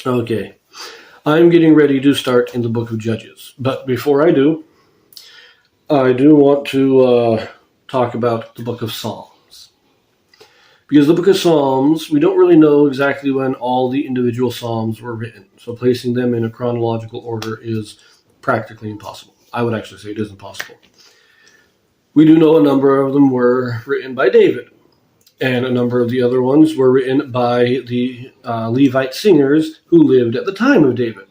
Okay, I'm getting ready to start in the book of Judges. But before I do want to talk about the book of Psalms. Because the book of Psalms, we don't really know exactly when all the individual Psalms were written. So placing them in a chronological order is practically impossible. I would actually say it is impossible. We do know a number of them were written by David. And a number of the other ones were written by the Levite singers who lived at the time of David.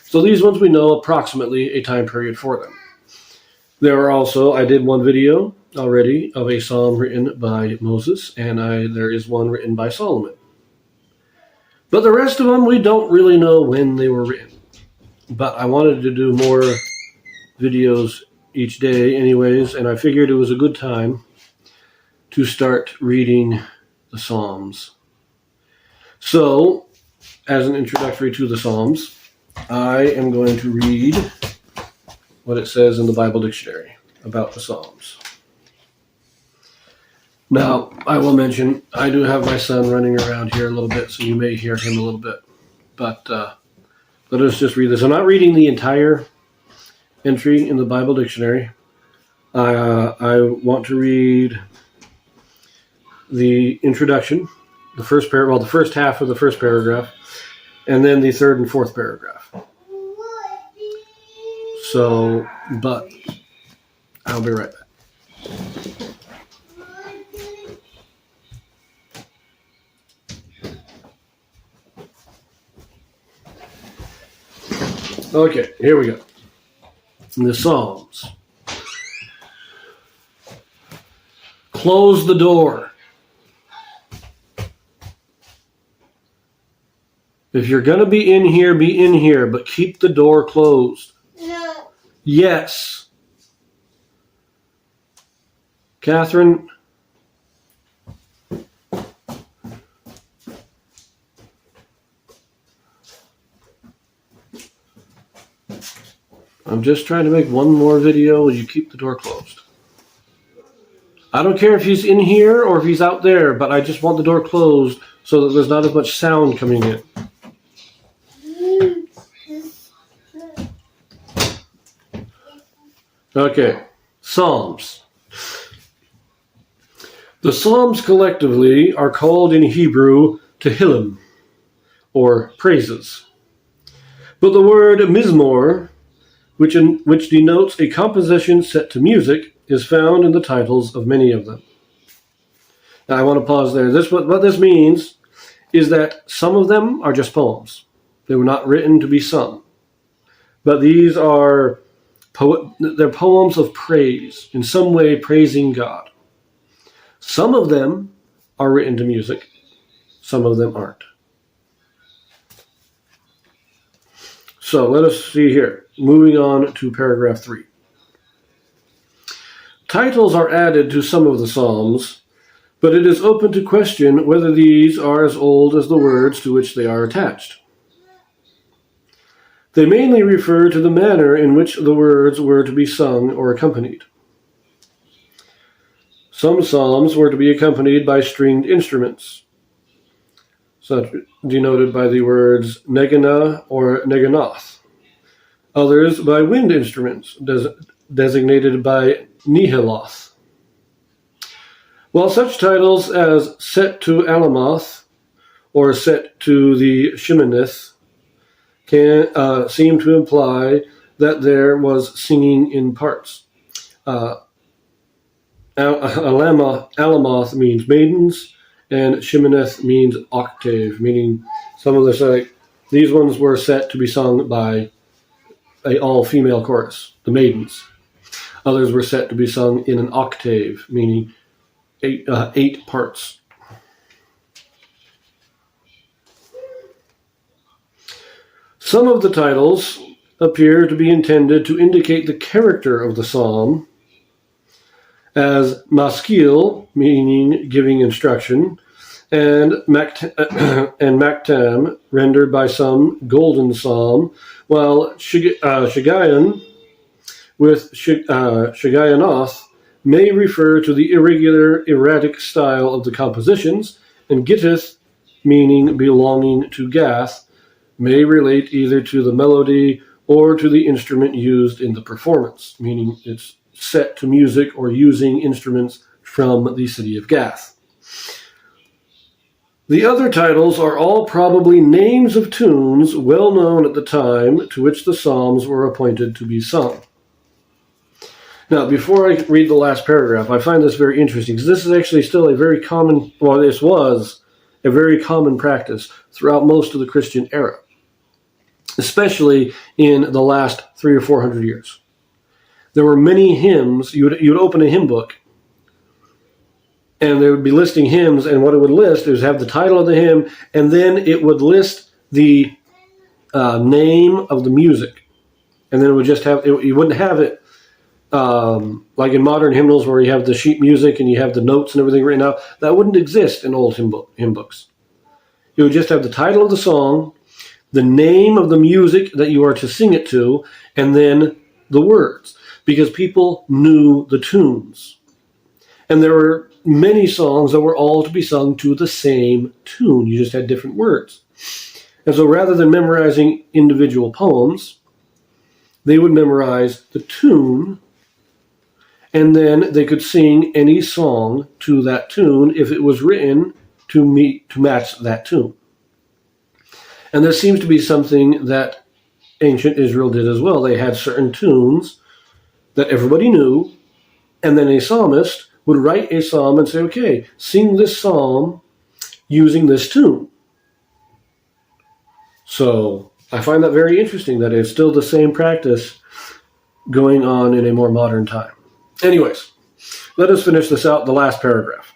So these ones we know approximately a time period for them. There are also, I did one video already of a psalm written by Moses, and there is one written by Solomon. But the rest of them, we don't really know when they were written. But I wanted to do more videos each day anyways, and I figured it was a good time to start reading the Psalms. So, as an introductory to the Psalms, I am going to read what it says in the Bible dictionary about the Psalms. Now, I will mention, I do have my son running around here a little bit, so you may hear him a little bit. But let us just read this. I'm not reading the entire entry in the Bible dictionary. I want to read the introduction, the first half of the first paragraph, and then the third and fourth paragraph. So, but I'll be right back. Okay, here we go. The Psalms. Close the door. If you're going to be in here, but keep the door closed. No. Yes. Catherine. I'm just trying to make one more video. Will you keep the door closed? I don't care if he's in here or if he's out there, but I just want the door closed so that there's not as much sound coming in. Okay, Psalms. The Psalms collectively are called in Hebrew Tehillim, or praises. But the word mizmor, which denotes a composition set to music, is found in the titles of many of them. Now I want to pause there. What this means is that some of them are just poems. They were not written to be sung. But these are they're poems of praise, in some way praising God. Some of them are written to music. Some of them aren't. So let us see here. Moving on to paragraph 3. Titles are added to some of the Psalms, but it is open to question whether these are as old as the words to which they are attached. They mainly refer to the manner in which the words were to be sung or accompanied. Some psalms were to be accompanied by stringed instruments, such denoted by the words negana or neganoth. Others by wind instruments, designated by nihiloth. While such titles as set to Alamoth or set to the Sheminith can seem to imply that there was singing in parts. Alamoth means maidens, and Sheminith means octave, meaning some of these ones were set to be sung by an all-female chorus, the maidens. Others were set to be sung in an octave, meaning 8 parts. Some of the titles appear to be intended to indicate the character of the psalm, as maskil, meaning giving instruction, and maktam, rendered by some golden psalm, while Shigayon with Shigayanoth may refer to the irregular, erratic style of the compositions, and Gittith, meaning belonging to Gath, may relate either to the melody or to the instrument used in the performance, meaning it's set to music or using instruments from the city of Gath. The other titles are all probably names of tunes well known at the time to which the psalms were appointed to be sung. Now, before I read the last paragraph, I find this very interesting because this is actually still a very common, well, this was a very common practice throughout most of the Christian era, especially in the last 300 or 400 years. There were many hymns. You would open a hymn book, and they would be listing hymns, and what it would list is have the title of the hymn, and then it would list the name of the music, and then it would just have, you wouldn't have it like in modern hymnals where you have the sheet music and you have the notes and everything written out. That wouldn't exist in old hymn books. You would just have the title of the song, the name of the music that you are to sing it to, and then the words, because people knew the tunes. And there were many songs that were all to be sung to the same tune. You just had different words. And so rather than memorizing individual poems, they would memorize the tune, and then they could sing any song to that tune if it was written to match that tune. And this seems to be something that ancient Israel did as well. They had certain tunes that everybody knew, and then a psalmist would write a psalm and say, okay, sing this psalm using this tune. So I find that very interesting that it's still the same practice going on in a more modern time. Anyways, let us finish this out, the last paragraph.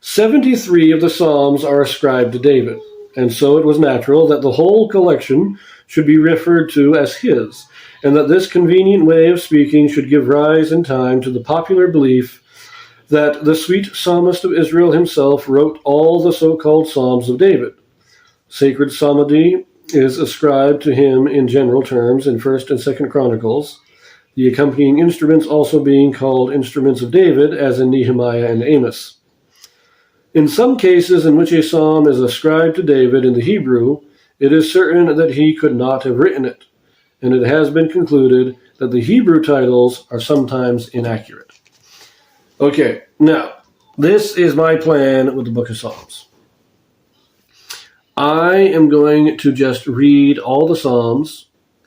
73 of the Psalms are ascribed to David, and so it was natural that the whole collection should be referred to as his, and that this convenient way of speaking should give rise in time to the popular belief that the sweet psalmist of Israel himself wrote all the so-called Psalms of David. Sacred psalmody is ascribed to him in general terms in 1st and 2nd Chronicles, the accompanying instruments also being called instruments of David, as in Nehemiah and Amos. In some cases in which a psalm is ascribed to David in the Hebrew, it is certain that he could not have written it, and it has been concluded that the Hebrew titles are sometimes inaccurate. Okay, now, this is my plan with the Book of Psalms. I am going to just read all the Psalms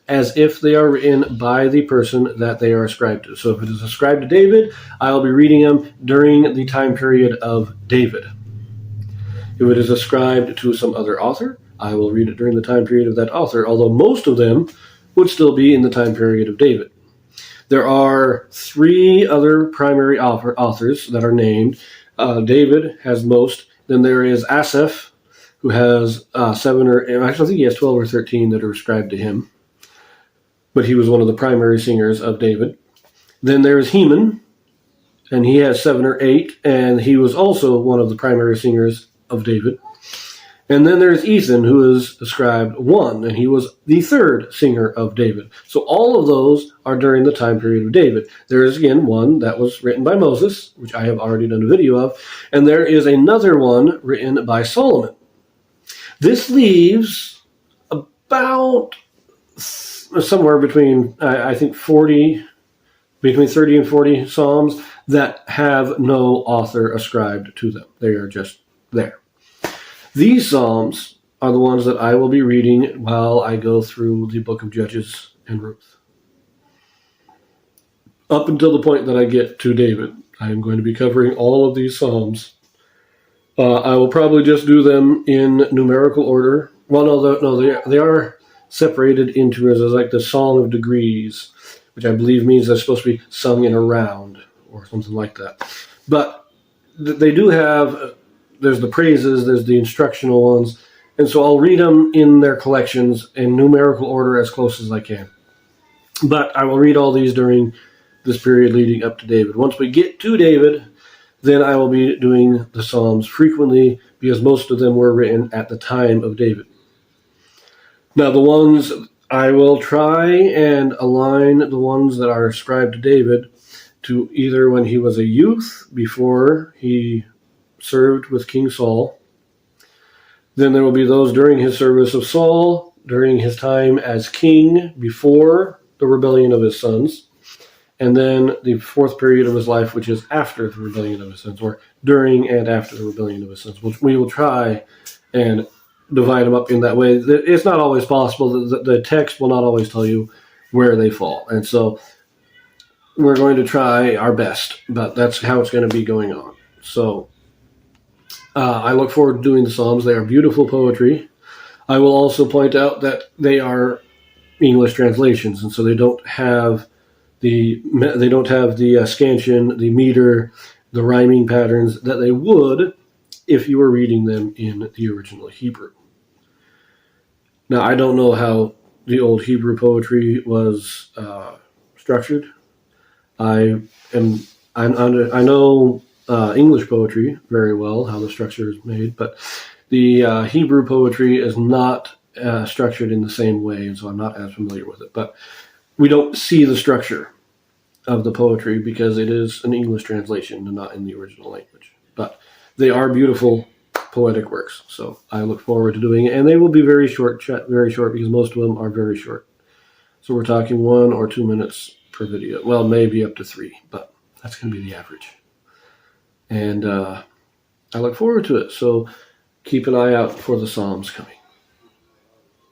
as if they are written by the person that they are ascribed to. So if it is ascribed to David, I'll be reading them during the time period of David. If it is ascribed to some other author, I will read it during the time period of that author, although most of them would still be in the time period of David. There are 3 other primary authors that are named. David has most. Then there is Asaph, who has 7 or, actually I think he has 12 or 13 that are ascribed to him. But he was one of the primary singers of David. Then there's Heman, and he has 7 or 8, and he was also one of the primary singers of David. And then there's Ethan, who is ascribed 1, and he was the 3rd singer of David. So all of those are during the time period of David. There is, again, one that was written by Moses, which I have already done a video of, and there is another one written by Solomon. This leaves about somewhere between, I think, between 30 and 40 Psalms that have no author ascribed to them. They are just there. These Psalms are the ones that I will be reading while I go through the book of Judges and Ruth. Up until the point that I get to David, I am going to be covering all of these Psalms. I will probably just do them in numerical order. Well, no, they are separated into as like the Song of Degrees, which I believe means they're supposed to be sung in a round or something like that. But they do have, there's the praises, there's the instructional ones, and so I'll read them in their collections in numerical order as close as I can. But I will read all these during this period leading up to David. Once we get to David, then I will be doing the Psalms frequently because most of them were written at the time of David. Now, the ones I will try and align the ones that are ascribed to David to either when he was a youth before he served with King Saul. Then there will be those during his service of Saul, during his time as king, before the rebellion of his sons, and then the fourth period of his life, which is after the rebellion of his sons, or during and after the rebellion of his sons, which we will try and divide them up in that way. It's not always possible. The text will not always tell you where they fall. And so we're going to try our best, but that's how it's going to be going on. So I look forward to doing the Psalms. They are beautiful poetry. I will also point out that they are English translations, and so they don't have the scansion, the meter, the rhyming patterns that they would if you were reading them in the original Hebrew. Now, I don't know how the old Hebrew poetry was structured. I know English poetry very well, how the structure is made, but the Hebrew poetry is not structured in the same way, and so I'm not as familiar with it. But we don't see the structure of the poetry because it is an English translation and not in the original language. But they are beautiful poetic works, so I look forward to doing it, and they will be very short because most of them are very short. So we're talking 1 or 2 minutes per video. Well, maybe up to 3, but that's going to be the average. And I look forward to it. So keep an eye out for the Psalms coming.